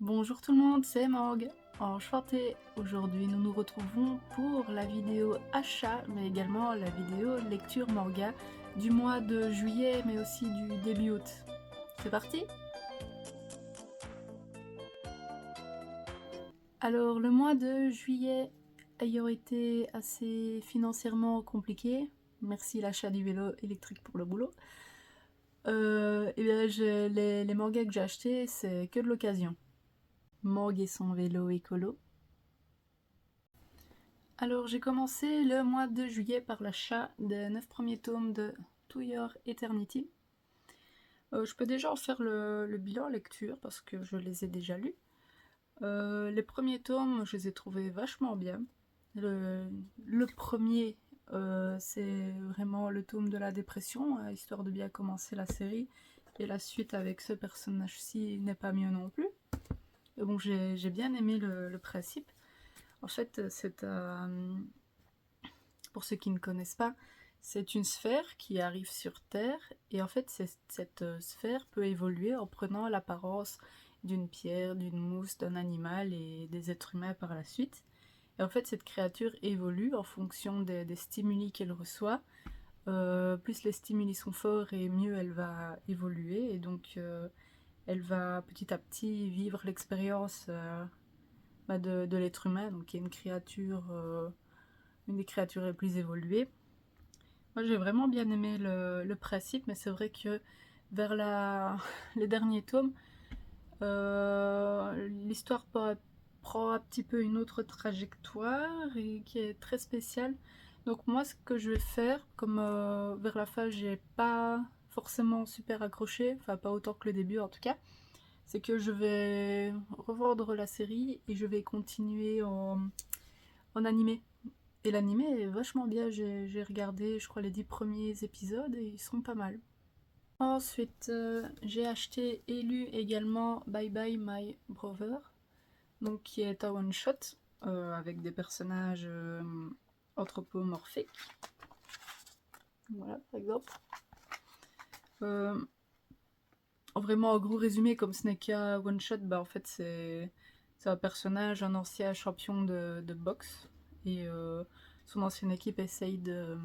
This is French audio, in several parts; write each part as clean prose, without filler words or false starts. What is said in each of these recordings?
Bonjour tout le monde, c'est Morgue. Enchantée. Aujourd'hui, nous nous retrouvons pour la vidéo achat, mais également la vidéo lecture manga du mois de juillet, mais aussi du début août. C'est parti? Alors, le mois de juillet ayant été assez financièrement compliqué, merci l'achat du vélo électrique pour le boulot, et bien les mangas que j'ai achetés, c'est que de l'occasion. Morgue et son vélo écolo. Alors j'ai commencé le mois de juillet par l'achat des 9 premiers tomes de To Your Eternity. Je peux déjà en faire le bilan lecture parce que je les ai déjà lus. Les premiers tomes, je les ai trouvés vachement bien. Le premier, c'est vraiment le tome de la dépression, histoire de bien commencer la série. Et la suite avec ce personnage-ci n'est pas mieux non plus. Et bon, j'ai bien aimé le principe. En fait, pour ceux qui ne connaissent pas, c'est une sphère qui arrive sur Terre et en fait cette sphère peut évoluer en prenant l'apparence d'une pierre, d'une mousse, d'un animal et des êtres humains par la suite. Et en fait cette créature évolue en fonction des stimuli qu'elle reçoit. Plus les stimuli sont forts et mieux elle va évoluer et donc elle va petit à petit vivre l'expérience de l'être humain, donc qui est une créature, une des créatures les plus évoluées. Moi j'ai vraiment bien aimé le principe, mais c'est vrai que vers les derniers tomes, l'histoire prend un petit peu une autre trajectoire et qui est très spéciale. Donc moi ce que je vais faire, comme vers la fin j'ai pas forcément super accroché, enfin pas autant que le début en tout cas, c'est que je vais revendre la série et je vais continuer en animé. Et l'animé est vachement bien, j'ai regardé je crois les 10 premiers épisodes et ils sont pas mal. Ensuite, j'ai acheté et lu également Bye Bye My Brother, donc qui est un one-shot avec des personnages anthropomorphiques. Voilà, par exemple. Euh, Vraiment, en gros résumé, comme ce n'est qu'un one-shot, bah en fait c'est un personnage, un ancien champion de boxe, et son ancienne équipe essaye de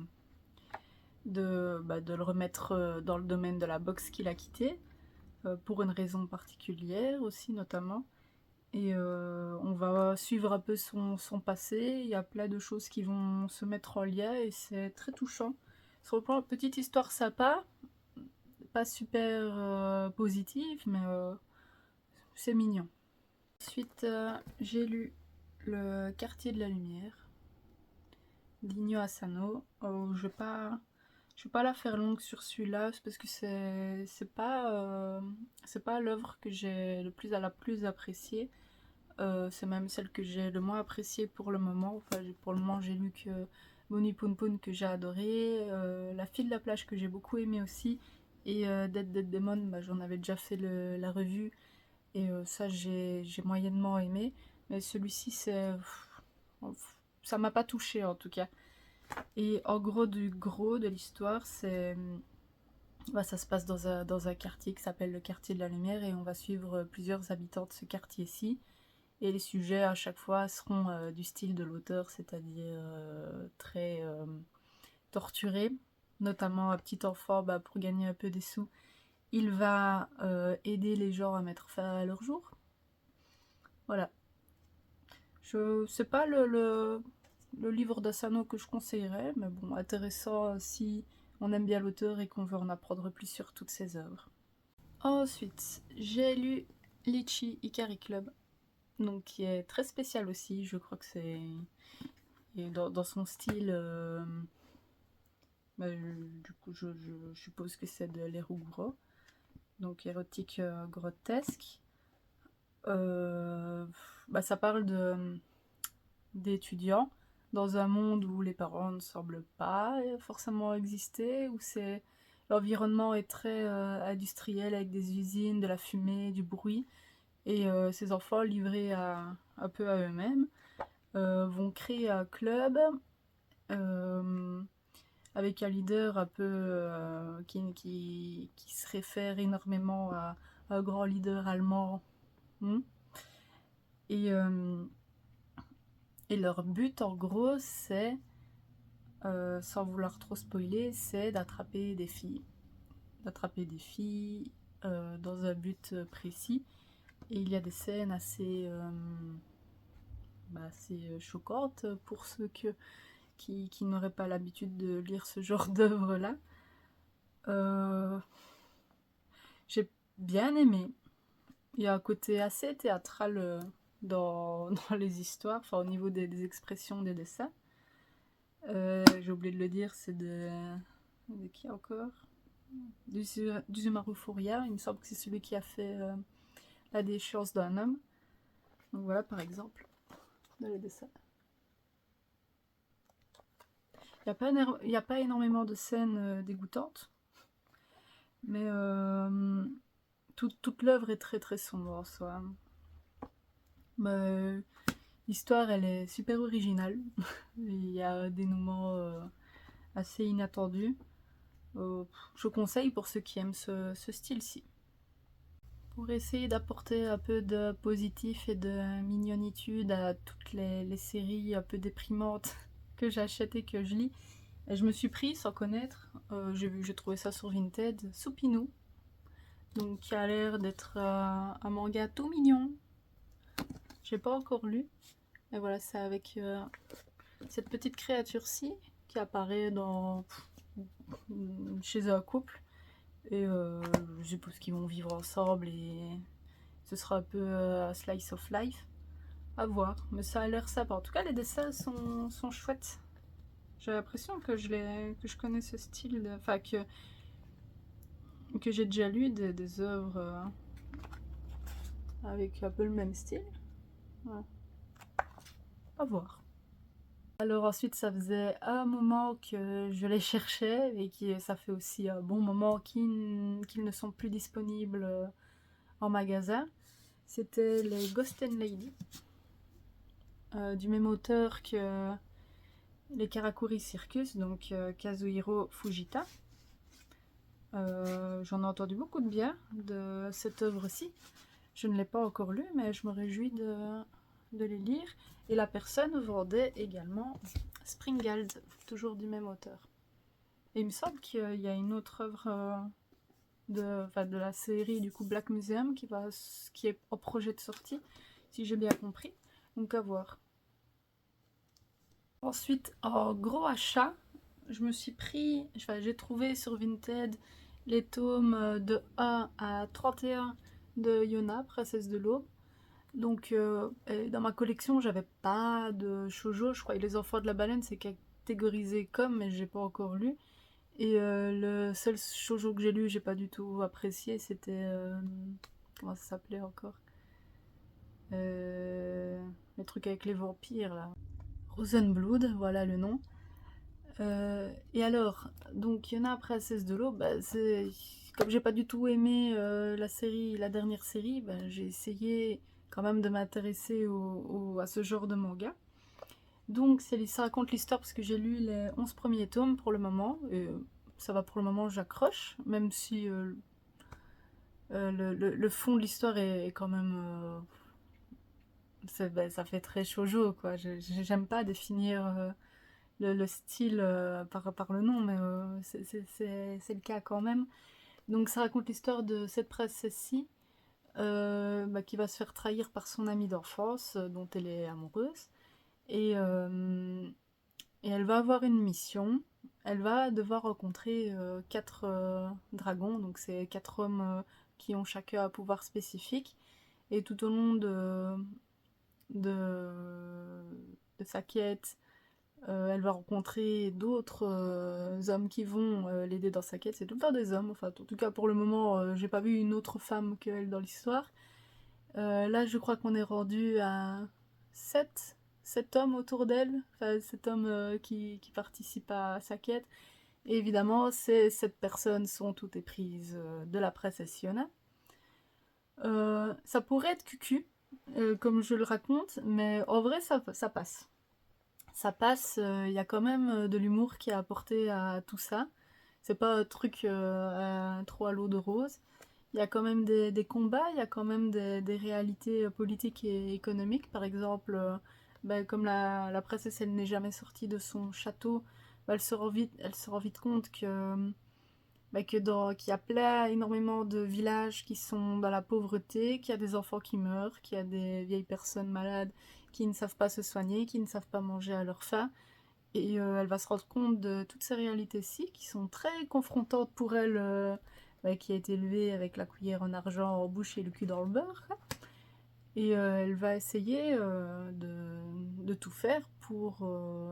le remettre dans le domaine de la boxe qu'il a quitté, pour une raison particulière aussi notamment. Et on va suivre un peu son passé, il y a plein de choses qui vont se mettre en lien et c'est très touchant. Sur le plan petite histoire sympa, pas super positive, mais c'est mignon. Ensuite, j'ai lu Le Quartier de la Lumière d'Inyo Asano. Je vais pas la faire longue sur celui-là, parce que c'est pas l'œuvre que j'ai la plus appréciée. C'est même celle que j'ai le moins appréciée pour le moment. Enfin, pour le moment, j'ai lu que Moni Poon Poon que j'ai adoré, La Fille de la Plage que j'ai beaucoup aimé aussi, et Dead Dead Demon, bah, j'en avais déjà fait la revue, et ça j'ai moyennement aimé. Mais celui-ci, ça m'a pas touché en tout cas. Et en gros, du gros de l'histoire, bah, ça se passe dans un quartier qui s'appelle le quartier de la Lumière et on va suivre plusieurs habitants de ce quartier-ci. Et les sujets à chaque fois seront du style de l'auteur, c'est-à-dire très torturé. Notamment un petit enfant, bah, pour gagner un peu des sous, il va aider les gens à mettre fin à leur jour. Voilà. C'est pas le livre d'Asano que je conseillerais, mais bon, intéressant si on aime bien l'auteur et qu'on veut en apprendre plus sur toutes ses œuvres. Ensuite, j'ai lu Litchi Ikari Club, donc qui est très spécial aussi. Je crois que c'est dans son style. Bah, du coup, je suppose que c'est de l'eroguro, donc érotique grotesque. Euh, Bah, ça parle d'étudiants dans un monde où les parents ne semblent pas forcément exister, où l'environnement est très industriel avec des usines, de la fumée, du bruit, et ces enfants livrés un peu à eux-mêmes vont créer un club euh, avec un leader un peu qui se réfère énormément à un grand leader allemand. Hmm. Et, euh, et leur but, en gros, c'est, sans vouloir trop spoiler, c'est d'attraper des filles. D'attraper des filles dans un but précis. Et il y a des scènes assez choquantes pour ceux qui n'auraient pas l'habitude de lire ce genre d'œuvre-là. J'ai bien aimé. Il y a un côté assez théâtral dans les histoires, enfin au niveau des expressions des dessins. J'ai oublié de le dire, c'est de qui encore? D'Uzumaru Furuya, il me semble que c'est celui qui a fait La déchéance d'un homme. Donc voilà par exemple, dans les dessins. Il n'y a pas énormément de scènes dégoûtantes, mais toute l'œuvre est très très sombre en soi. Mais l'histoire, elle est super originale. Il y a un dénouement assez inattendu. Je conseille pour ceux qui aiment ce style-ci. Pour essayer d'apporter un peu de positif et de mignonitude à toutes les séries un peu déprimantes que j'achète et que je lis, je me suis pris, sans connaître, j'ai trouvé ça sur Vinted, Soupinou, donc qui a l'air d'être un manga tout mignon. J'ai pas encore lu, et voilà, c'est avec cette petite créature-ci qui apparaît chez un couple, et je suppose qu'ils vont vivre ensemble et ce sera un peu un slice of life. À voir, mais ça a l'air sympa. En tout cas, les dessins sont chouettes. J'ai l'impression que je connais ce style, enfin que j'ai déjà lu des œuvres avec un peu le même style. Ouais. À voir. Alors ensuite, ça faisait un moment que je les cherchais et ça fait aussi un bon moment qu'ils ne sont plus disponibles en magasin. C'était les Ghost and Lady, du même auteur que les Karakuri Circus, donc Kazuhiro Fujita. J'en ai entendu beaucoup de bien de cette œuvre-ci. Je ne l'ai pas encore lu, mais je me réjouis de les lire. Et la personne vendait également Springald, toujours du même auteur. Et il me semble qu'il y a une autre œuvre de la série du coup Black Museum qui est en projet de sortie, si j'ai bien compris. Donc à voir. Ensuite, en gros achat, j'ai trouvé sur Vinted les tomes de 1 à 31 de Yona, Princesse de l'Aube. Donc dans ma collection, j'avais pas de shoujo. Je crois que Les Enfants de la Baleine, c'est catégorisé comme, mais j'ai pas encore lu. Et le seul shoujo que j'ai lu, j'ai pas du tout apprécié, c'était... comment ça s'appelait encore? Les trucs avec les vampires, là. Rosenblood, voilà le nom. Et alors, donc il y en a Princesse de l'eau, comme j'ai pas du tout aimé la dernière série, j'ai essayé quand même de m'intéresser à ce genre de manga. Donc ça raconte l'histoire parce que j'ai lu les 11 premiers tomes pour le moment, et ça va pour le moment, j'accroche, même si le fond de l'histoire est quand même... ça fait très shoujo, quoi. J'aime pas définir... le style par le nom, mais c'est le cas quand même. Donc ça raconte l'histoire de cette princesse-ci qui va se faire trahir par son amie d'enfance dont elle est amoureuse. Et, et elle va avoir une mission. Elle va devoir rencontrer 4 dragons, donc c'est 4 hommes qui ont chacun un pouvoir spécifique. Et tout au long de, de sa quête, elle va rencontrer d'autres hommes qui vont l'aider dans sa quête. C'est tout le temps des hommes. Enfin, en tout cas, pour le moment, j'ai pas vu une autre femme qu'elle dans l'histoire. Là, je crois qu'on est rendu à 7 hommes autour d'elle. Enfin, 7 hommes qui participent à sa quête. Et évidemment, ces 7 personnes sont toutes éprises de la princesse Yona. Ça pourrait être cucu, comme je le raconte, mais en vrai, ça passe. Ça passe, il y a quand même de l'humour qui est apporté à tout ça. C'est pas un truc trop à l'eau de rose. Il y a quand même des combats, il y a quand même des réalités politiques et économiques. Par exemple, comme la princesse, elle n'est jamais sortie de son château, elle se rend vite compte qu'il y a plein, énormément de villages qui sont dans la pauvreté, qu'il y a des enfants qui meurent, qu'il y a des vieilles personnes malades qui ne savent pas se soigner, qui ne savent pas manger à leur faim. Et elle va se rendre compte de toutes ces réalités-ci qui sont très confrontantes pour elle, qui a été élevée avec la cuillère en argent en bouche et le cul dans le beurre. Et elle va essayer de tout faire pour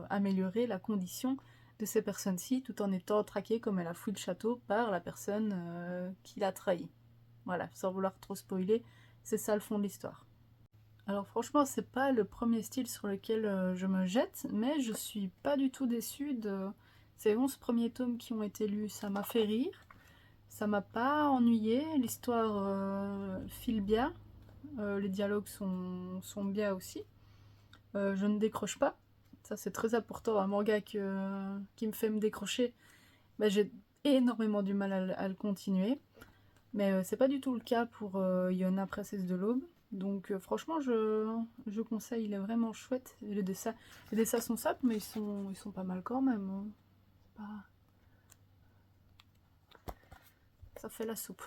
améliorer la condition de ces personnes-ci, tout en étant traquée comme elle a fui le château par la personne qui l'a trahi. Voilà, sans vouloir trop spoiler, c'est ça le fond de l'histoire. Alors franchement, c'est pas le premier style sur lequel je me jette, mais je suis pas du tout déçue de ces 11 premiers tomes qui ont été lus. Ça m'a fait rire, ça m'a pas ennuyé, l'histoire file bien, les dialogues sont bien aussi. Je ne décroche pas, ça c'est très important. Un manga qui me fait me décrocher, j'ai énormément du mal à le continuer. Mais c'est pas du tout le cas pour Yona, Princesse de l'Aube. Donc franchement, je conseille, il est vraiment chouette. Et les dessins sont simples, mais ils sont pas mal quand même, hein. Ça fait la soupe.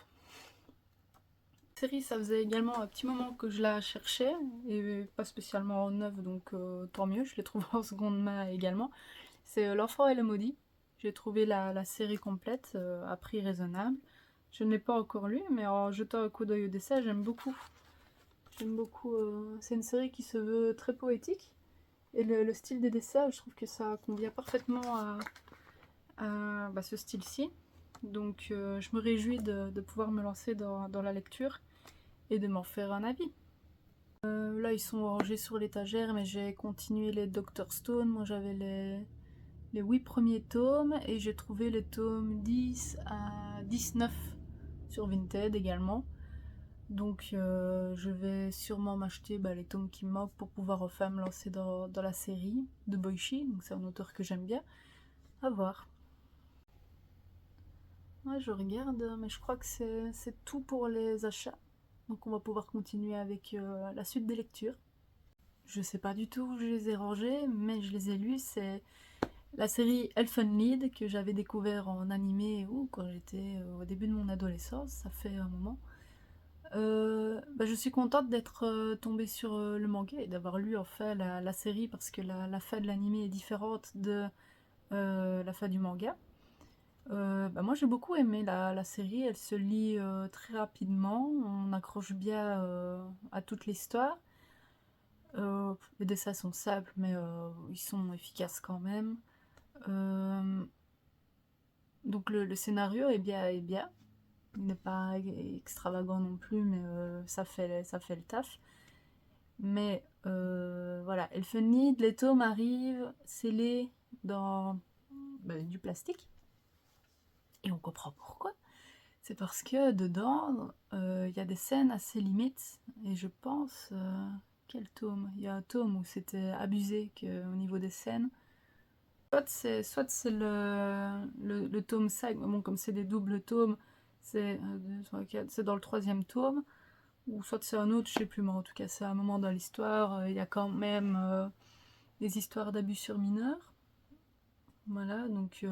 La série, ça faisait également un petit moment que je la cherchais, et pas spécialement en neuf, donc tant mieux, je l'ai trouvée en seconde main également. C'est L'Enfant et le Maudit. J'ai trouvé la série complète à prix raisonnable. Je ne l'ai pas encore lu, mais en jetant un coup d'œil au dessin, j'aime beaucoup. J'aime beaucoup. C'est une série qui se veut très poétique. Et le style des dessins, je trouve que ça convient parfaitement à ce style-ci. Donc je me réjouis de pouvoir me lancer dans la lecture et de m'en faire un avis. Là, ils sont rangés sur l'étagère, mais j'ai continué les Dr Stone. Moi, j'avais les 8 premiers tomes et j'ai trouvé les tomes 10 à 19 sur Vinted également. Donc je vais sûrement m'acheter les tomes qui me manquent pour pouvoir enfin me lancer dans la série de Boichi. Donc c'est un auteur que j'aime bien. À voir. Ouais, je regarde, mais je crois que c'est tout pour les achats. Donc on va pouvoir continuer avec la suite des lectures. Je sais pas du tout où je les ai rangés, mais je les ai lus. C'est la série Elfenlied que j'avais découvert en animé quand j'étais au début de mon adolescence. Ça fait un moment. Je suis contente d'être tombée sur le manga et d'avoir lu enfin la série parce que la fin de l'anime est différente de la fin du manga. Moi j'ai beaucoup aimé la série, elle se lit très rapidement, on accroche bien à toute l'histoire. Les dessins sont simples mais ils sont efficaces quand même. Euh, donc le scénario est bien, est bien. Il n'est pas extravagant non plus, mais ça fait le taf. Mais voilà, Elfenlied, les tomes arrivent scellés dans du plastique. Et on comprend pourquoi. C'est parce que dedans, il y a des scènes assez limites. Et je pense... quel tome? Il y a un tome où c'était abusé au niveau des scènes. Soit c'est le tome 5, bon, comme c'est des doubles tomes, c'est 1, 2, 3, 4, c'est dans le troisième tome, ou soit c'est un autre, je sais plus, mais en tout cas c'est un moment dans l'histoire, il y a quand même des histoires d'abus sur mineurs. Voilà, donc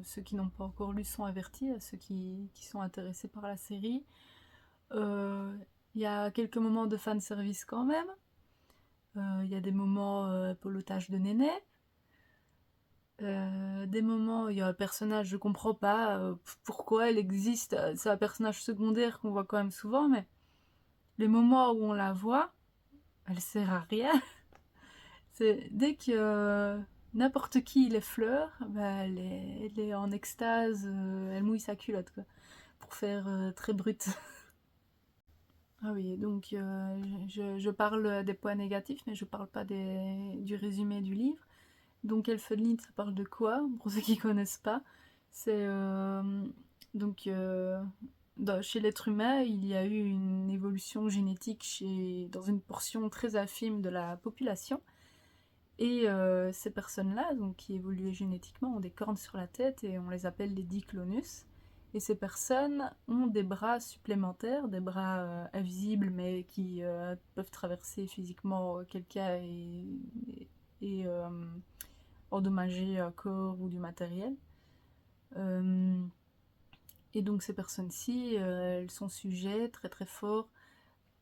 ceux qui n'ont pas encore lu sont avertis, à ceux qui sont intéressés par la série. Il y a quelques moments de fanservice quand même. Il y a des moments pelotage de néné. Des moments, il y a un personnage, je comprends pas pourquoi elle existe. C'est un personnage secondaire qu'on voit quand même souvent, mais les moments où on la voit, elle sert à rien. C'est dès que n'importe qui l'effleure, elle est en extase, elle mouille sa culotte, quoi, pour faire très brute. Ah oui, donc je parle des points négatifs, mais je parle pas du résumé du livre. Donc Elfenlied, ça parle de quoi? Pour ceux qui connaissent pas, c'est donc chez l'être humain, il y a eu une évolution génétique dans une portion très infime de la population. Et ces personnes-là, donc qui évoluaient génétiquement, ont des cornes sur la tête et on les appelle les diclonus. Et ces personnes ont des bras supplémentaires, des bras invisibles mais qui peuvent traverser physiquement quelqu'un et endommager un corps ou du matériel. Et donc ces personnes-ci, elles sont sujettes très très fort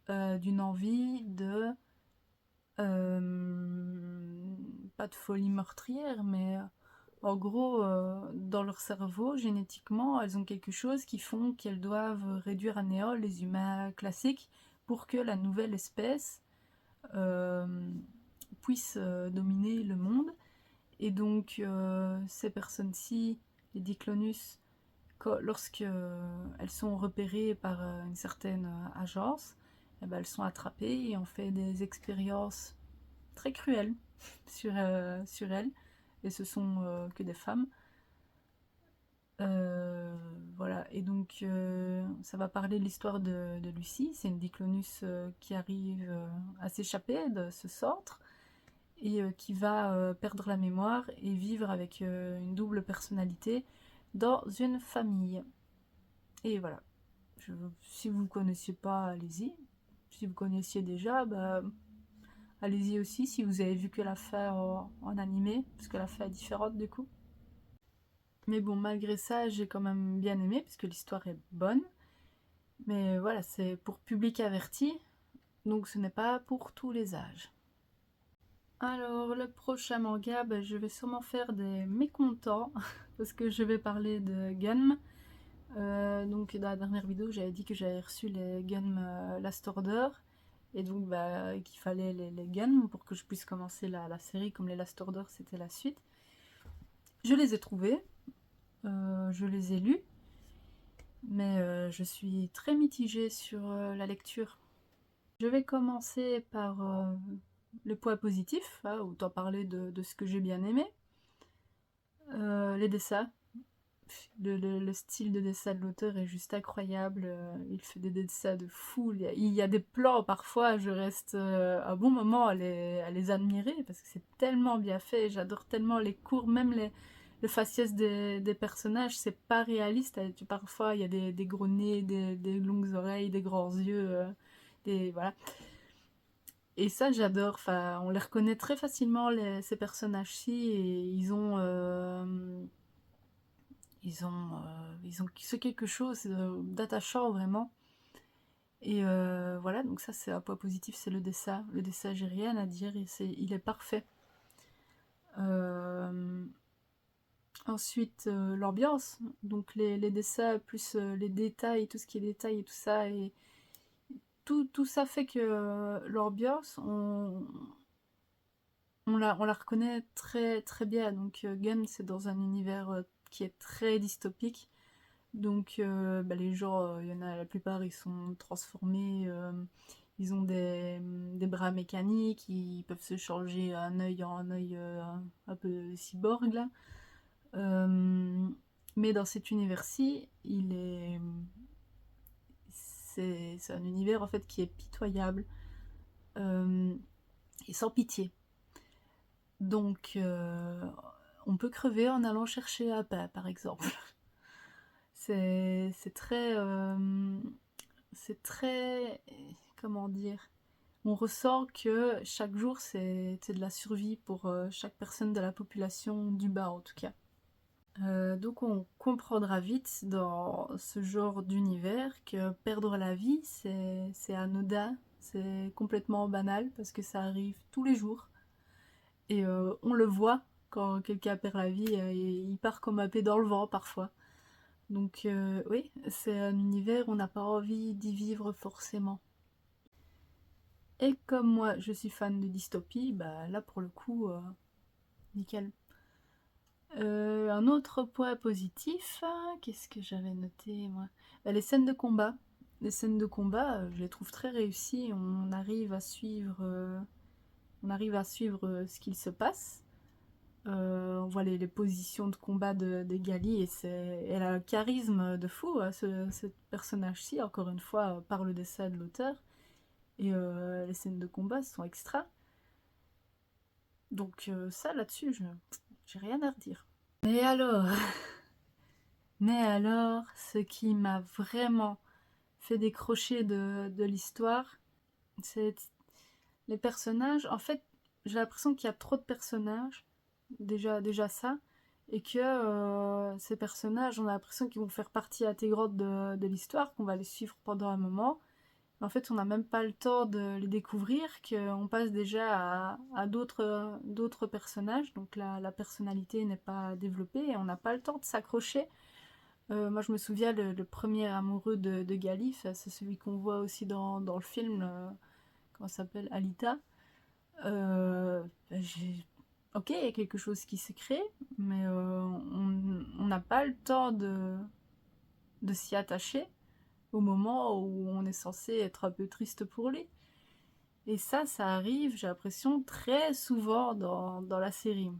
d'une envie de pas de folie meurtrière, mais en gros, dans leur cerveau, génétiquement, elles ont quelque chose qui font qu'elles doivent réduire à néant les humains classiques pour que la nouvelle espèce euh, puisse dominer le monde. Et donc, ces personnes-ci, les Diclonus, lorsque elles sont repérées par une certaine agence, eh ben, elles sont attrapées et on fait des expériences très cruelles sur elles. Et ce sont que des femmes. Voilà, et donc ça va parler de l'histoire de Lucie. C'est une Diclonus qui arrive à s'échapper de ce centre et qui va perdre la mémoire et vivre avec une double personnalité dans une famille. Et voilà. Si vous ne connaissiez pas, allez-y. Si vous connaissiez déjà, bah, allez-y aussi si vous avez vu que la fin en animé, parce que la fin est différente du coup. Mais bon, malgré ça, j'ai quand même bien aimé, parce que l'histoire est bonne. Mais voilà, c'est pour public averti, donc ce n'est pas pour tous les âges. Alors, le prochain manga, bah, je vais sûrement faire des mécontents, parce que je vais parler de Gunm. Donc dans la dernière vidéo, j'avais dit que j'avais reçu les Gunm Last Order, et donc bah, qu'il fallait les Gunm pour que je puisse commencer la série, comme les Last Order c'était la suite. Je les ai trouvés, je les ai lus, mais je suis très mitigée sur la lecture. Je vais commencer par les points positifs, hein, autant parler de ce que j'ai bien aimé. Les dessins. Le style de dessin de l'auteur est juste incroyable. Il fait des dessins de fou. Il y a des plans, parfois, je reste un bon moment à les admirer parce que c'est tellement bien fait. J'adore tellement les cours, même le faciès des personnages, c'est pas réaliste. Parfois, il y a des gros nez, des longues oreilles, des grands yeux. Voilà. Et ça, j'adore. Enfin, on les reconnaît très facilement, ces personnages-ci, et ils ont ce quelque chose d'attachant vraiment. Et voilà, donc ça c'est un point positif, c'est le dessin. Le dessin, j'ai rien à dire, il est parfait. Ensuite, l'ambiance, donc les dessins plus les détails, tout ce qui est détails et tout ça, et tout ça fait que l'ambiance, on la reconnaît très très bien. Donc Gun, c'est dans un univers qui est très dystopique. Donc bah, les gens, il y en a la plupart, ils sont transformés, ils ont des bras mécaniques, ils peuvent se changer un œil en un œil un peu cyborg là. Mais dans cet univers-ci, c'est un univers en fait qui est pitoyable et sans pitié. Donc on peut crever en allant chercher un pain par exemple. C'est très, comment dire, on ressent que chaque jour c'est de la survie pour chaque personne de la population du bas en tout cas. Donc on comprendra vite dans ce genre d'univers que perdre la vie c'est anodin, c'est complètement banal parce que ça arrive tous les jours. Et on le voit quand quelqu'un perd la vie, il part comme un pied dans le vent parfois. Donc oui, c'est un univers où on n'a pas envie d'y vivre forcément. Et comme moi je suis fan de dystopie, bah là pour le coup, nickel. Un autre point positif, qu'est-ce que j'avais noté moi? Bah, les scènes de combat. Les scènes de combat, je les trouve très réussies. On arrive à suivre ce qu'il se passe. On voit les positions de combat de Gali et elle a un charisme de fou, ce personnage-ci, encore une fois, par le dessin de l'auteur. Et les scènes de combat sont extra. Donc ça, là-dessus, j'ai rien à redire. Mais alors, Mais alors, ce qui m'a vraiment fait décrocher de l'histoire, c'est les personnages. En fait, j'ai l'impression qu'il y a trop de personnages, déjà ça, et que ces personnages, on a l'impression qu'ils vont faire partie intégrante de l'histoire, qu'on va les suivre pendant un moment. En fait, on n'a même pas le temps de les découvrir, qu'on passe déjà à d'autres personnages, donc la personnalité n'est pas développée et on n'a pas le temps de s'accrocher. Moi, je me souviens, le premier amoureux de Galif, c'est celui qu'on voit aussi dans le film, comment ça s'appelle, Alita. J'ai... Ok, il y a quelque chose qui s'est créé, mais on n'a pas le temps de s'y attacher au moment où on est censé être un peu triste pour lui. Et ça arrive, j'ai l'impression, très souvent dans la série.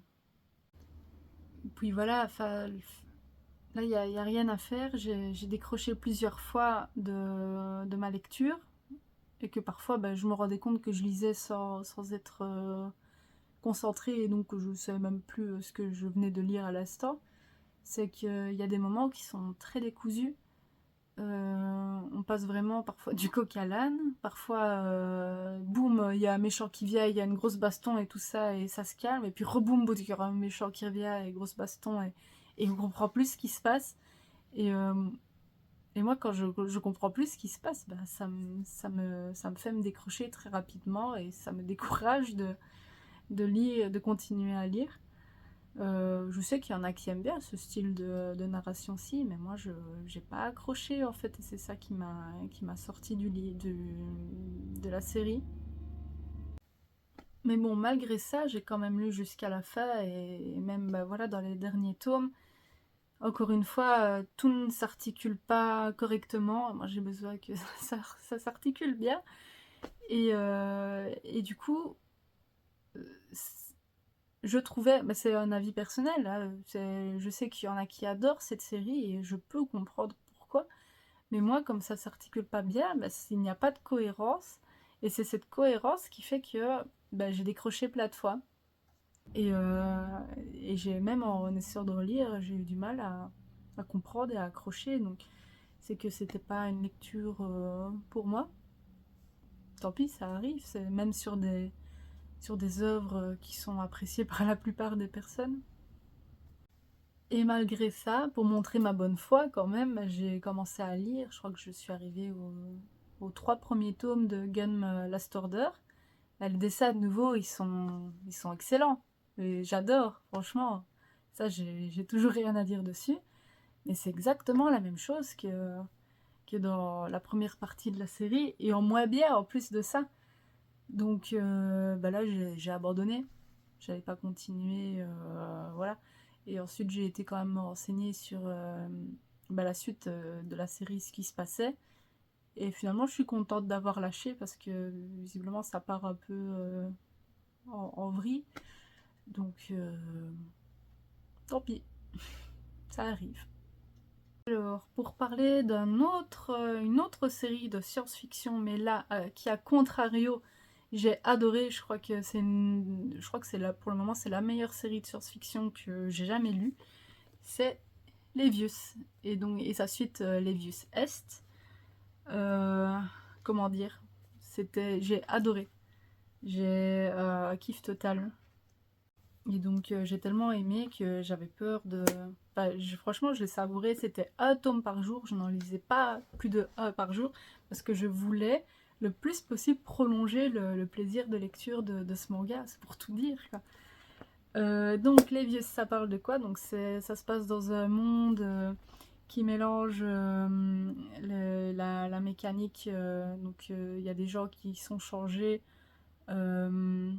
Puis voilà, là, il y a rien à faire. J'ai décroché plusieurs fois de ma lecture. Et que parfois, ben, je me rendais compte que je lisais sans être concentrée. Et donc, je ne savais même plus ce que je venais de lire à l'instant. C'est qu'il y a des moments qui sont très décousus. On passe vraiment parfois du coq à l'âne. Parfois, boum, il y a un méchant qui vient, il y a une grosse baston et tout ça, et ça se calme. Et puis reboum, il y aura un méchant qui revient et grosse baston, et on comprend plus ce qui se passe. Et, euh, et moi, quand je comprends plus ce qui se passe, bah, ça me fait me décrocher très rapidement et ça me décourage de lire, de continuer à lire. Je sais qu'il y en a qui aiment bien ce style de narration-ci, mais moi, je n'ai pas accroché, en fait, et c'est ça qui m'a sorti de la série. Mais bon, malgré ça, j'ai quand même lu jusqu'à la fin, et même bah, voilà, dans les derniers tomes, encore une fois, tout ne s'articule pas correctement. Moi, j'ai besoin que ça s'articule bien. Et du coup, je trouvais, bah, c'est un avis personnel, hein, je sais qu'il y en a qui adorent cette série et je peux comprendre pourquoi. Mais moi, comme ça s'articule pas bien, bah, il n'y a pas de cohérence. Et c'est cette cohérence qui fait que bah, j'ai décroché plein de fois. Et, euh, et j'ai même en essayant de relire, j'ai eu du mal à comprendre et à accrocher. Donc c'est que c'était pas une lecture pour moi. Tant pis, ça arrive. C'est même sur des œuvres qui sont appréciées par la plupart des personnes. Et malgré ça, pour montrer ma bonne foi quand même, j'ai commencé à lire. Je crois que je suis arrivée aux 3 premiers tomes de Gun Last Order. Les dessins de nouveau, ils sont excellents. Et j'adore, franchement. Ça, j'ai toujours rien à dire dessus. Mais c'est exactement la même chose que dans la première partie de la série, et en moins bien en plus de ça. Donc bah là, j'ai abandonné. J'avais pas continué, voilà. Et ensuite, j'ai été quand même me renseigner sur bah, la suite de la série, ce qui se passait. Et finalement, je suis contente d'avoir lâché parce que visiblement, ça part un peu en vrille. Donc, tant pis, ça arrive. Alors, pour parler une autre série de science-fiction, mais là, qui a contrario, j'ai adoré. Je crois que pour le moment, c'est la meilleure série de science-fiction que j'ai jamais lue. C'est Levius. Et sa suite, Levius Est. Euh, Comment dire? J'ai adoré. J'ai un kiff total. Et donc j'ai tellement aimé que j'avais peur de... Enfin, franchement, je l'ai savouré, c'était un tome par jour, je n'en lisais pas plus de un par jour, parce que je voulais le plus possible prolonger le plaisir de lecture de ce manga, c'est pour tout dire, quoi. Donc les vieux, ça parle de quoi? Donc ça se passe dans un monde qui mélange la mécanique, donc il y a des gens euh,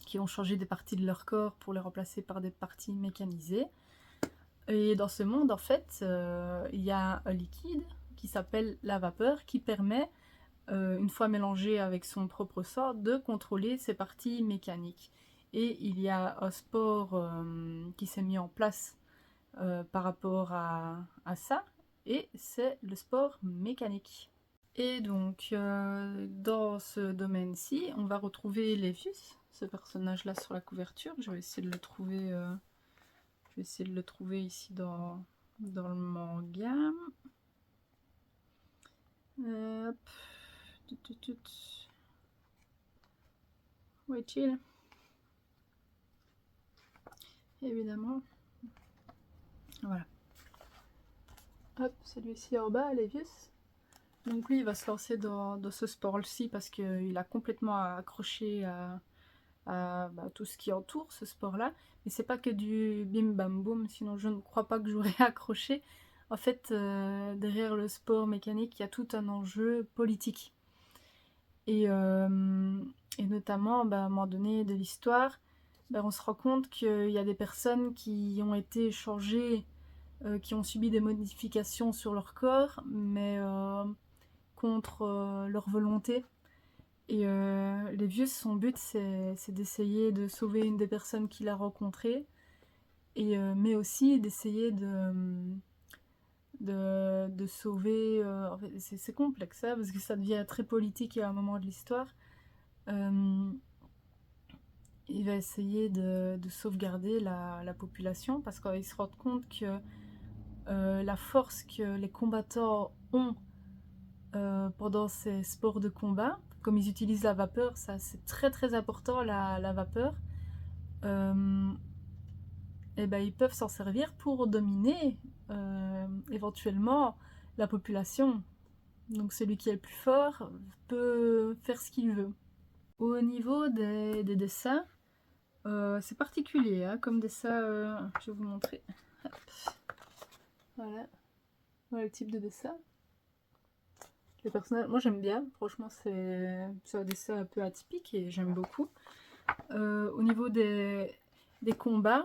qui ont changé des parties de leur corps pour les remplacer par des parties mécanisées. Et dans ce monde, en fait, il y a un liquide qui s'appelle la vapeur qui permet, une fois mélangé avec son propre sang, de contrôler ces parties mécaniques. Et il y a un sport qui s'est mis en place par rapport à ça, et c'est le sport mécanique. Et donc, dans ce domaine-ci, on va retrouver Levius, ce personnage-là sur la couverture. Je vais essayer de le trouver ici dans le manga. Hop. Ouais, chill. Évidemment. Voilà. Hop, celui-ci en bas, Levius. Donc lui, il va se lancer dans ce sport-ci parce qu'il a complètement accroché à tout ce qui entoure ce sport-là. Mais c'est pas que du bim bam boum, sinon je ne crois pas que j'aurais accroché. En fait, derrière le sport mécanique, il y a tout un enjeu politique. Et notamment, à un moment donné de l'histoire, on se rend compte qu'il y a des personnes qui ont été changées, qui ont subi des modifications sur leur corps, mais contre leur volonté. Et les vieux, son but, c'est d'essayer de sauver une des personnes qu'il a rencontrées, et, mais aussi d'essayer de sauver... en fait, c'est complexe, ça, parce que ça devient très politique à un moment de l'histoire. Il va essayer de sauvegarder la population, parce qu'il se rend compte que la force que les combattants ont pendant ces sports de combat, comme ils utilisent la vapeur, ça c'est très très important, la vapeur, et ils peuvent s'en servir pour dominer éventuellement la population. Donc celui qui est le plus fort peut faire ce qu'il veut. Au niveau des dessins, c'est particulier hein, comme dessin, je vais vous montrer. Hop. Voilà le type de dessin. Les personnages, moi j'aime bien, franchement c'est un dessin un peu atypique et j'aime beaucoup. Au niveau des combats,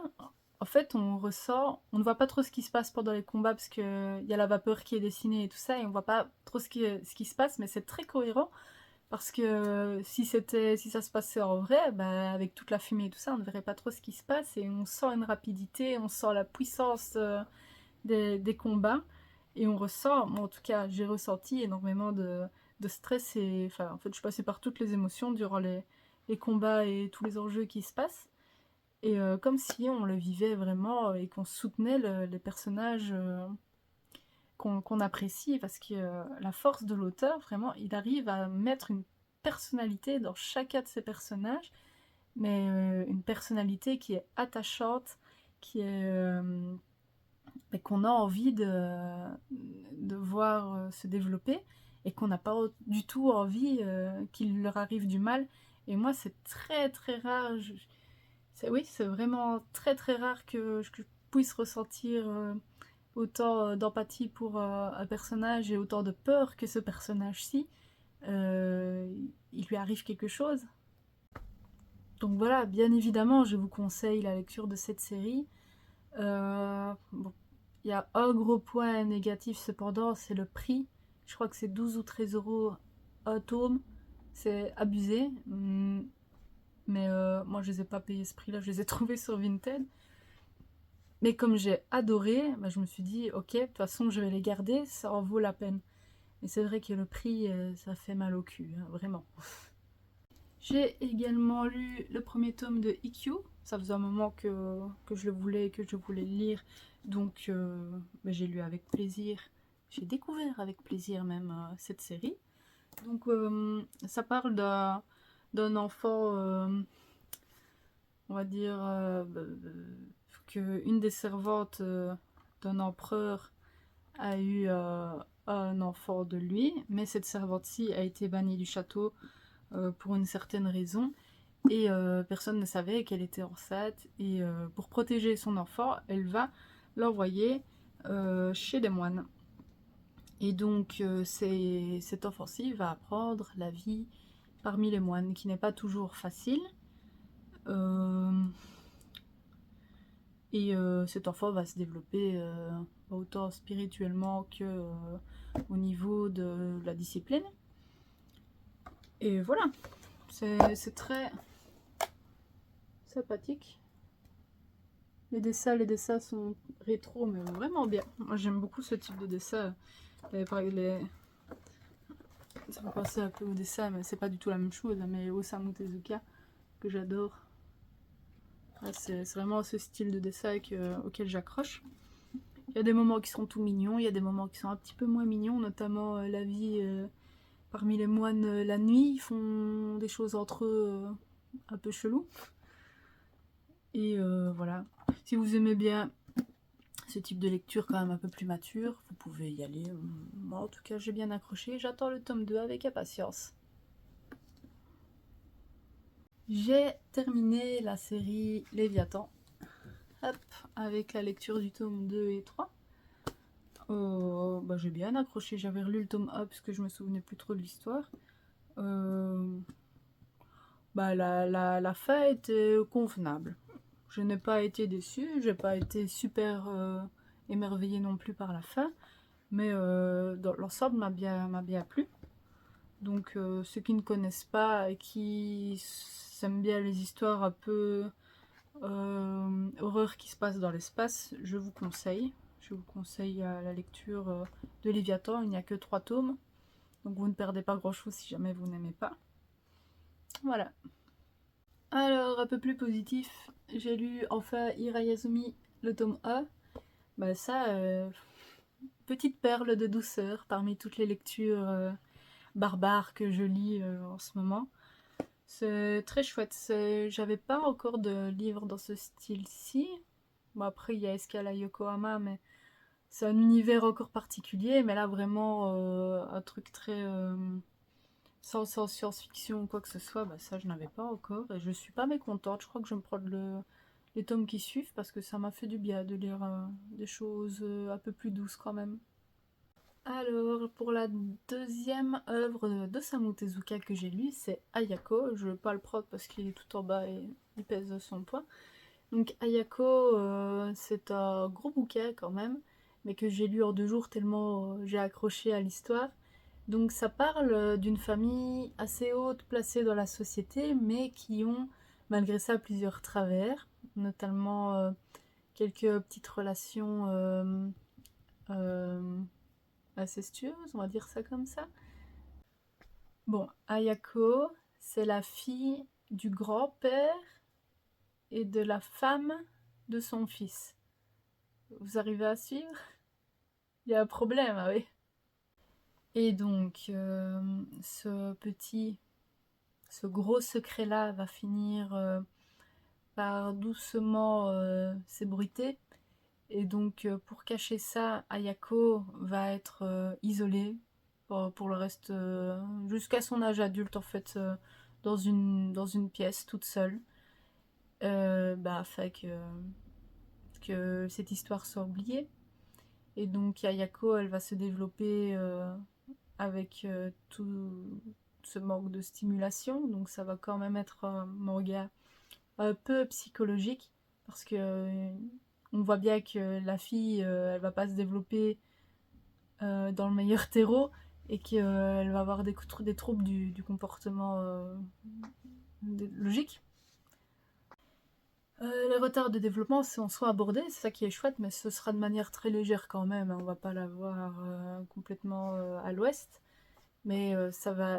en fait on ressort, on ne voit pas trop ce qui se passe pendant les combats parce qu'il y a la vapeur qui est dessinée et tout ça et on voit pas trop ce qui se passe, mais c'est très cohérent parce que si ça se passait en vrai, avec toute la fumée et tout ça, on ne verrait pas trop ce qui se passe et on sent une rapidité, on sent la puissance des combats. Et on ressent, moi en tout cas j'ai ressenti énormément de stress et en fait je suis passée par toutes les émotions durant les combats et tous les enjeux qui se passent. Et comme si on le vivait vraiment et qu'on soutenait les personnages qu'on apprécie, parce que la force de l'auteur, vraiment, il arrive à mettre une personnalité dans chacun de ses personnages, mais une personnalité qui est attachante, qui est... et qu'on a envie de voir se développer et qu'on n'a pas du tout envie qu'il leur arrive du mal. Et moi, c'est très très rare. Oui, c'est vraiment très très rare que je puisse ressentir autant d'empathie pour un personnage et autant de peur que ce personnage-ci. Il lui arrive quelque chose. Donc voilà, bien évidemment, je vous conseille la lecture de cette série. Bon, il y a un gros point négatif cependant, c'est le prix. Je crois que c'est 12 ou 13 euros un tome. C'est abusé. Mais moi, je les ai pas payés ce prix-là, je les ai trouvés sur Vinted. Mais comme j'ai adoré, je me suis dit, ok, de toute façon, je vais les garder, ça en vaut la peine. Et c'est vrai que le prix, ça fait mal au cul, hein, vraiment. J'ai également lu le premier tome de Ikkyu. Ça faisait un moment que je le voulais, que je voulais le lire. Donc j'ai lu avec plaisir. J'ai découvert avec plaisir même cette série. Donc ça parle d'un enfant, on va dire, qu'une des servantes d'un empereur a eu un enfant de lui. Mais cette servante-ci a été bannie du château pour une certaine raison. Et personne ne savait qu'elle était enceinte. Et pour protéger son enfant, elle va l'envoyer chez des moines. Et donc cette offensive va apprendre la vie parmi les moines, qui n'est pas toujours facile. Et cet enfant va se développer autant spirituellement que au niveau de la discipline. Et voilà, c'est très sympathique. Les dessins sont rétro, mais vraiment bien. Moi, j'aime beaucoup ce type de dessin. Ça me pensait un peu au dessin, mais c'est pas du tout la même chose. Mais Osamu Tezuka, que j'adore. C'est vraiment ce style de dessin auquel j'accroche. Il y a des moments qui sont tout mignons, il y a des moments qui sont un petit peu moins mignons, notamment la vie parmi les moines la nuit, ils font des choses entre eux un peu chelou. Et voilà. Si vous aimez bien ce type de lecture quand même un peu plus mature, vous pouvez y aller. Moi en tout cas j'ai bien accroché, j'attends le tome 2 avec impatience. J'ai terminé la série Léviathan. Hop, avec la lecture du tome 2 et 3. J'ai bien accroché, j'avais relu le tome 1 parce que je me souvenais plus trop de l'histoire. La fin était convenable. Je n'ai pas été déçue, j'ai pas été super émerveillée non plus par la fin, mais dans l'ensemble m'a bien plu. Donc ceux qui ne connaissent pas et qui aiment bien les histoires un peu horreur qui se passe dans l'espace, je vous conseille. Je vous conseille la lecture de Léviathan, il n'y a que 3 tomes, donc vous ne perdez pas grand chose si jamais vous n'aimez pas. Voilà. Alors, un peu plus positif, j'ai lu enfin Hirayazumi, le tome 1. Petite perle de douceur parmi toutes les lectures barbares que je lis en ce moment. C'est très chouette. J'avais pas encore de livre dans ce style-ci. Bon, après, il y a Escala Yokohama, mais c'est un univers encore particulier. Mais là, vraiment, un truc très sans science-fiction ou quoi que ce soit, ça, je n'avais pas encore. Et je suis pas mécontente. Je crois que je vais me prendre les tomes qui suivent parce que ça m'a fait du bien de lire des choses un peu plus douces quand même. Alors, pour la deuxième œuvre d'Osamu Tezuka que j'ai lue, c'est Ayako. Je ne vais pas le prendre parce qu'il est tout en bas et il pèse son poids. Donc Ayako, c'est un gros bouquin quand même, mais que j'ai lu en 2 jours tellement j'ai accroché à l'histoire. Donc ça parle d'une famille assez haute placée dans la société, mais qui ont malgré ça plusieurs travers, notamment quelques petites relations euh, incestueuse, on va dire ça comme ça. Bon, Ayako, c'est la fille du grand-père et de la femme de son fils. Vous arrivez à suivre? Il y a un problème, ah oui. Et donc, ce gros secret-là va finir par doucement s'ébruiter. Et donc, pour cacher ça, Ayako va être isolée pour le reste, jusqu'à son âge adulte, en fait, dans une pièce, toute seule. Afin que cette histoire soit oubliée. Et donc, Ayako, elle va se développer avec tout ce manque de stimulation. Donc, ça va quand même être un manga un peu psychologique parce que on voit bien que la fille elle va pas se développer dans le meilleur terreau et qu'elle va avoir des troubles du comportement logique. Les retards de développement sont soit abordés, c'est ça qui est chouette, mais ce sera de manière très légère quand même, on va pas la voir complètement à l'ouest. Mais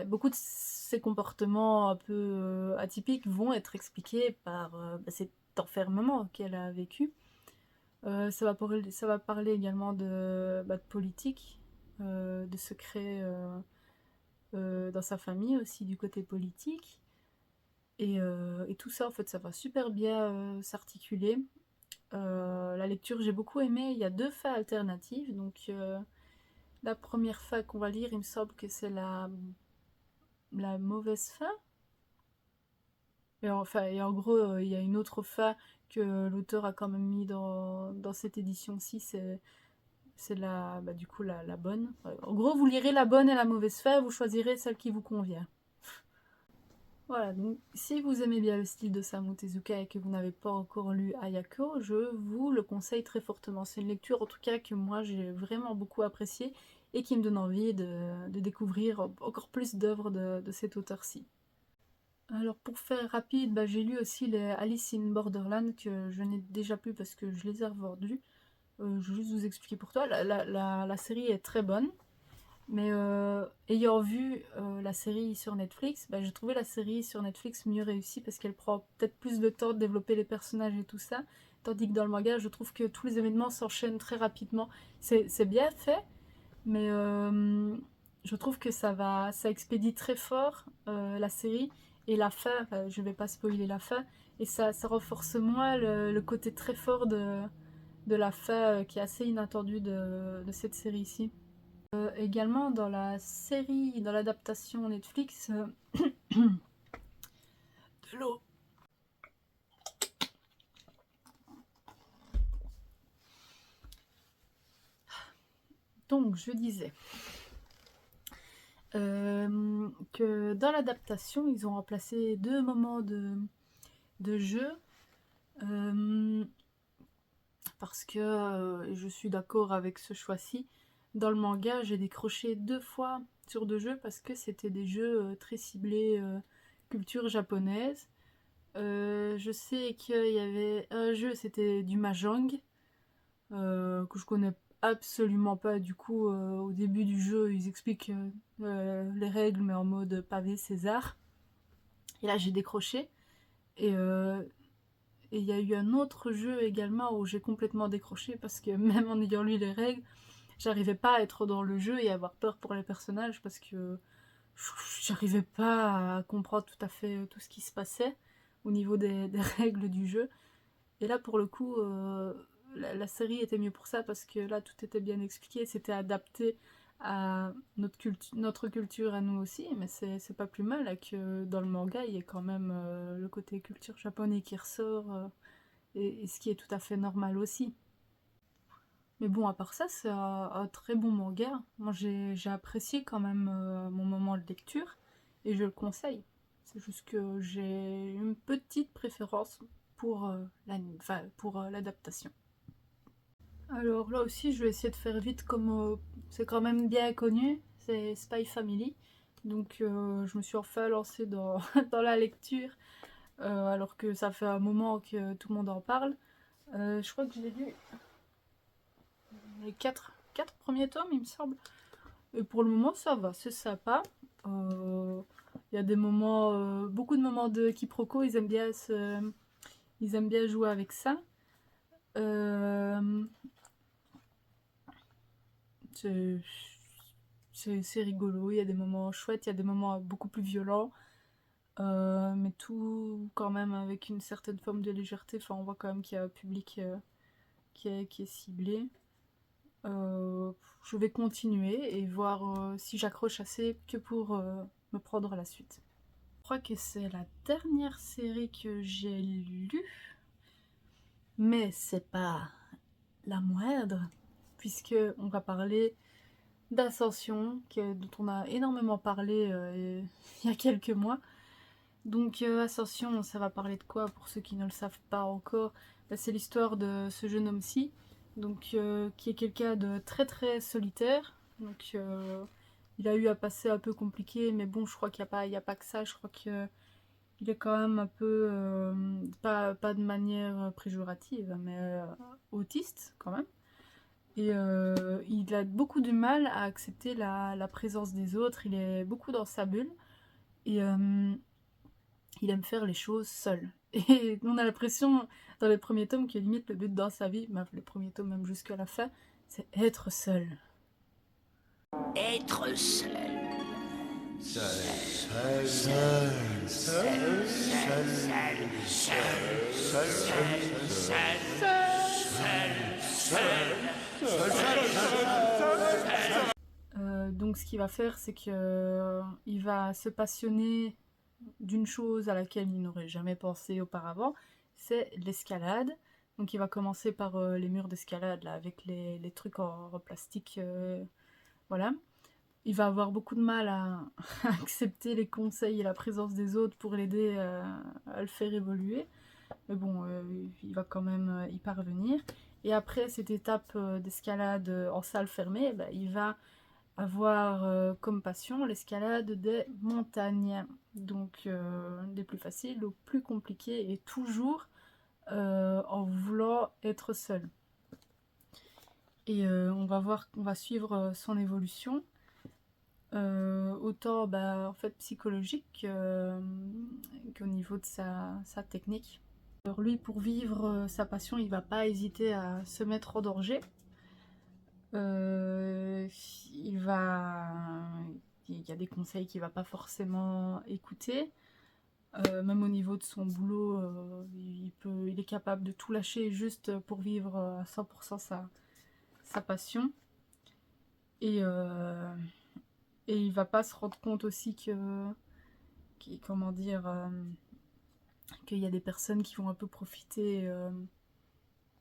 beaucoup de ces comportements un peu atypiques vont être expliqués par cet enfermement qu'elle a vécu. Ça va parler également de politique, de secrets dans sa famille aussi, du côté politique. Et tout ça, en fait, ça va super bien s'articuler. La lecture, j'ai beaucoup aimé. Il y a 2 fins alternatives. Donc, la première fin qu'on va lire, il me semble que c'est la mauvaise fin. Et en gros, il y a une autre fin que l'auteur a quand même mis dans cette édition-ci. C'est du coup la bonne. En gros, vous lirez la bonne et la mauvaise fin, vous choisirez celle qui vous convient. Voilà, donc si vous aimez bien le style d'Osamu Tezuka et que vous n'avez pas encore lu Ayako, je vous le conseille très fortement. C'est une lecture en tout cas que moi j'ai vraiment beaucoup appréciée et qui me donne envie de découvrir encore plus d'œuvres de cet auteur-ci. Alors pour faire rapide, j'ai lu aussi les Alice in Borderland que je n'ai déjà plus parce que je les ai revendus. Je vais juste vous expliquer pourquoi. La série est très bonne. Mais ayant vu la série sur Netflix, bah, j'ai trouvé la série sur Netflix mieux réussie parce qu'elle prend peut-être plus de temps de développer les personnages et tout ça. Tandis que dans le manga, je trouve que tous les événements s'enchaînent très rapidement. C'est bien fait, mais je trouve que ça expédie très fort la série. Et la fin, enfin, je vais pas spoiler la fin, et ça renforce moins le côté très fort de la fin qui est assez inattendu de cette série-ci. Également dans la série, dans l'adaptation Netflix, de l'eau. Donc je disais que dans l'adaptation, ils ont remplacé 2 moments de jeu parce que je suis d'accord avec ce choix-ci. Dans le manga, j'ai décroché 2 fois sur 2 jeux parce que c'était des jeux très ciblés culture japonaise. Je sais qu'il y avait un jeu, c'était du Mahjong, que je connais absolument pas. Du coup, au début du jeu, ils expliquent les règles, mais en mode pavé César. Et là, j'ai décroché. Et il y a eu un autre jeu également où j'ai complètement décroché parce que même en ayant lu les règles, j'arrivais pas à être dans le jeu et avoir peur pour les personnages parce que j'arrivais pas à comprendre tout à fait tout ce qui se passait au niveau des règles du jeu. Et là, pour le coup, la série était mieux pour ça parce que là, tout était bien expliqué, c'était adapté à notre culture à nous aussi, mais c'est pas plus mal là, que dans le manga, il y a quand même le côté culture japonais qui ressort, et ce qui est tout à fait normal aussi. Mais bon, à part ça, c'est un très bon manga. Moi, j'ai apprécié quand même mon moment de lecture et je le conseille. C'est juste que j'ai une petite préférence pour l'adaptation. Alors là aussi, je vais essayer de faire vite comme c'est quand même bien connu, c'est Spy Family. Donc je me suis enfin lancée dans, dans la lecture alors que ça fait un moment que tout le monde en parle. Je crois que j'ai lu les quatre premiers tomes, il me semble. Et pour le moment, ça va, c'est sympa. Il y a des moments, beaucoup de moments de quiproquo, ils aiment bien jouer avec ça. Euh, c'est c'est rigolo, il y a des moments chouettes, il y a des moments beaucoup plus violents, mais tout quand même avec une certaine forme de légèreté. Enfin, on voit quand même qu'il y a un public qui est ciblé. Euh, je vais continuer et voir si j'accroche assez que pour me prendre la suite. Je crois que c'est la dernière série que j'ai lue, mais c'est pas la moindre, puisque on va parler d'Ascension, dont on a énormément parlé il y a quelques mois. Donc Ascension, ça va parler de quoi pour ceux qui ne le savent pas encore? Bah, c'est l'histoire de ce jeune homme-ci, donc qui est quelqu'un de très très solitaire. Donc il a eu un passé un peu compliqué, mais bon, je crois qu'il y a pas que ça. Je crois que il est quand même un peu, pas de manière péjorative, mais autiste quand même. Et il a beaucoup de mal à accepter la présence des autres, il est beaucoup dans sa bulle. Et il aime faire les choses seul. Et on a l'impression, dans les premiers tomes, que limite le but dans sa vie, même les premiers tomes même jusqu'à la fin, c'est être seul. Être seul. Seul. Seul. Seul. Seul. Donc ce qu'il va faire, c'est que il va se passionner d'une chose à laquelle il n'aurait jamais pensé auparavant, c'est l'escalade. Donc il va commencer par les murs d'escalade là, avec les trucs en plastique, voilà. Il va avoir beaucoup de mal à, à accepter les conseils et la présence des autres pour l'aider à le faire évoluer. Mais bon, il va quand même y parvenir. Et après cette étape d'escalade en salle fermée, bah, il va avoir comme passion l'escalade des montagnes. Donc des plus faciles aux plus compliquées et toujours en voulant être seul. Et on va suivre son évolution. autant en fait psychologique qu'au niveau de sa technique. Alors lui, pour vivre sa passion, il va pas hésiter à se mettre en danger. Il y a des conseils qu'il va pas forcément écouter. Même au niveau de son boulot, il est capable de tout lâcher juste pour vivre à 100% sa passion. Et il va pas se rendre compte aussi comment dire, qu'il y a des personnes qui vont un peu profiter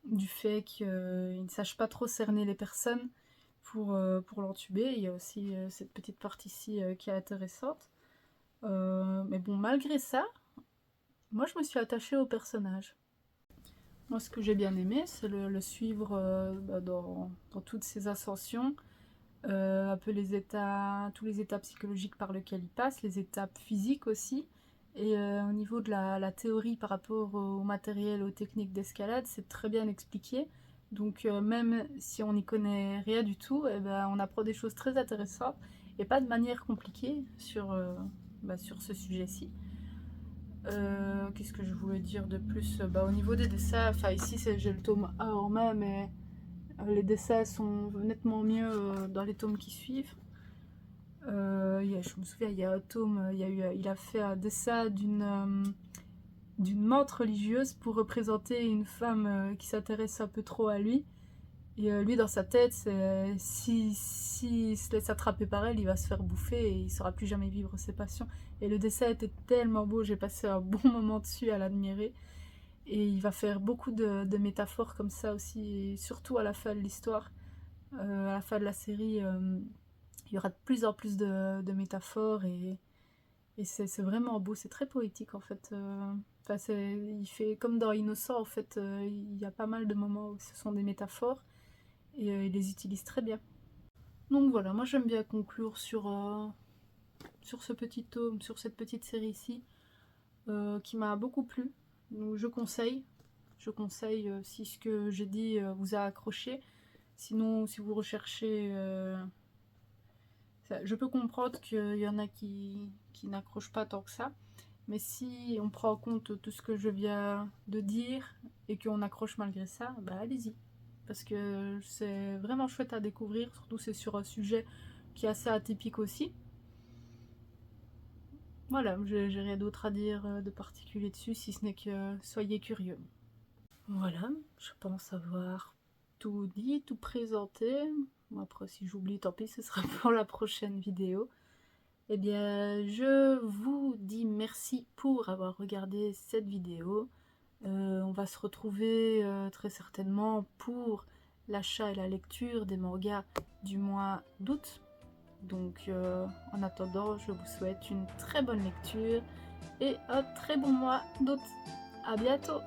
du fait qu'ils ne sachent pas trop cerner les personnes pour l'entuber. Il y a aussi cette petite partie-ci qui est intéressante. Mais bon, malgré ça, moi je me suis attachée au personnage. Moi, ce que j'ai bien aimé, c'est le suivre dans toutes ses ascensions, un peu tous les états psychologiques par lesquels il passe, les étapes physiques aussi. Et au niveau de la théorie par rapport au matériel, aux techniques d'escalade, c'est très bien expliqué. Donc même si on n'y connaît rien du tout, on apprend des choses très intéressantes et pas de manière compliquée sur ce sujet-ci. Qu'est-ce que je voulais dire de plus? Au niveau des dessins, enfin ici j'ai le tome 1 en main, mais les dessins sont nettement mieux dans les tomes qui suivent. Je me souviens, il y a un tome, il a fait un dessin d'une menthe religieuse pour représenter une femme qui s'intéresse un peu trop à lui. Et lui, dans sa tête, si il se laisse attraper par elle, il va se faire bouffer et il ne saura plus jamais vivre ses passions. Et le dessin était tellement beau, j'ai passé un bon moment dessus à l'admirer. Et il va faire beaucoup de métaphores comme ça aussi, et surtout à la fin de l'histoire. À la fin de la série, il y aura de plus en plus de métaphores et c'est vraiment beau, c'est très poétique en fait. Il fait comme dans Innocent en fait, il y a pas mal de moments où ce sont des métaphores et il les utilise très bien. Donc voilà, moi j'aime bien conclure sur ce petit tome, sur cette petite série ici, qui m'a beaucoup plu. Donc je conseille si ce que j'ai dit vous a accroché. Sinon, si vous recherchez, je peux comprendre qu'il y en a qui n'accrochent pas tant que ça. Mais si on prend en compte tout ce que je viens de dire et qu'on accroche malgré ça, allez-y. Parce que c'est vraiment chouette à découvrir, surtout c'est sur un sujet qui est assez atypique aussi. Voilà, j'ai rien d'autre à dire de particulier dessus, si ce n'est que soyez curieux. Voilà, je pense avoir tout dit, tout présenté. Après, si j'oublie, tant pis, ce sera pour la prochaine vidéo. Eh bien, je vous dis merci pour avoir regardé cette vidéo. On va se retrouver très certainement pour l'achat et la lecture des mangas du mois d'août. Donc en attendant, je vous souhaite une très bonne lecture et un très bon mois d'août. À bientôt!